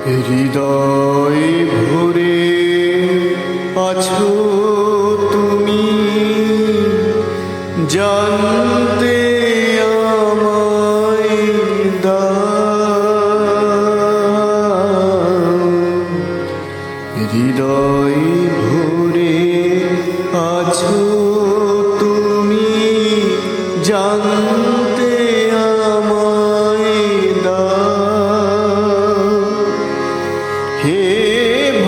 হৃদয় ভরে আছো তুমি, জানতে আমায় দাও। হৃদয় ভরে আছো তুমি, জানতে আমায় দাও। হে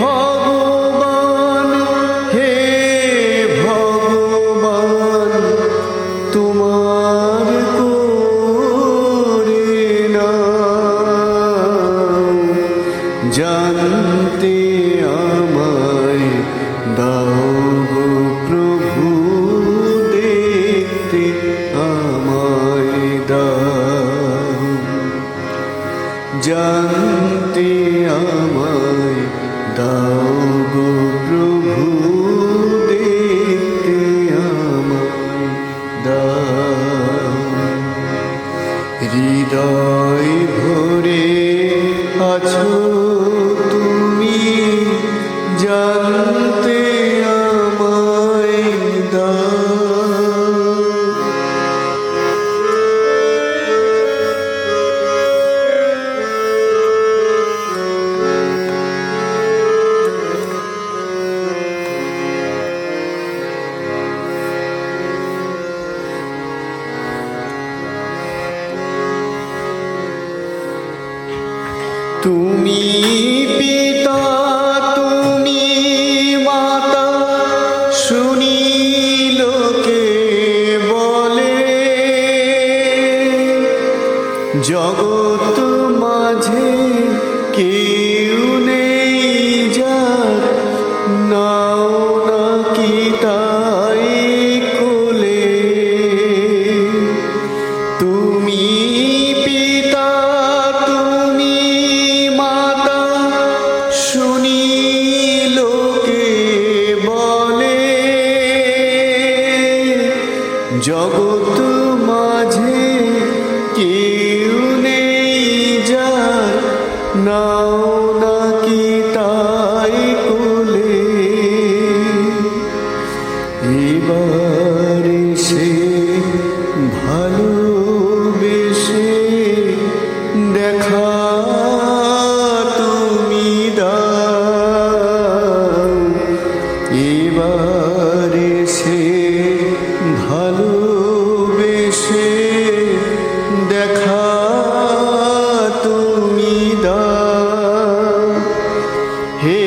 ভগবান, হে ভগবান, তোমার করে নাও, জানতে আমায় দাও গো প্রভু, দেখতে আমায় দাও, জানতে আমায় দাও গো প্রভু, দেখতে আমায় দাও। হৃদয় ভরে আছো তুমি, জানতে আমায় দাও। তুমি পিতা, তুমি মাতা, শুনি লোকে বলে, জগৎ মাঝে কেউ নেই যার নাও নাকি তাই কোলে। তুমি পিতা, তুমি মাতা, শুনি লোকে বলে, জগৎ মাঝে কেউ নেই যার নাও নাকি তাই কোলে। এবারে সে ভালোবেসে দেখা তুমি দাও, এবারে সে ভালোবেসে দেখা তুমি দাও। হে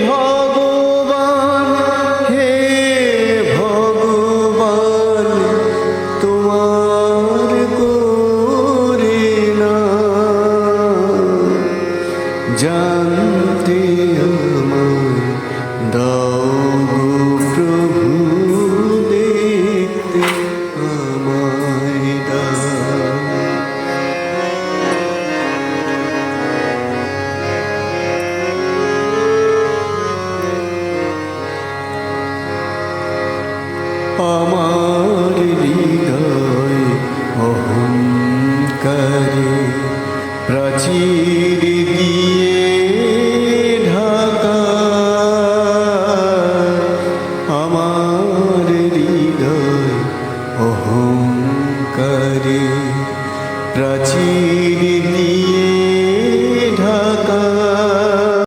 ভগবান, হে ভগবান, তোমার করে নাও, জানতে আমায় দাও গো প্রভু, দেখতে আমায় দাও। আমার হৃদয় অহংকারে প্রাচীর গিয়ে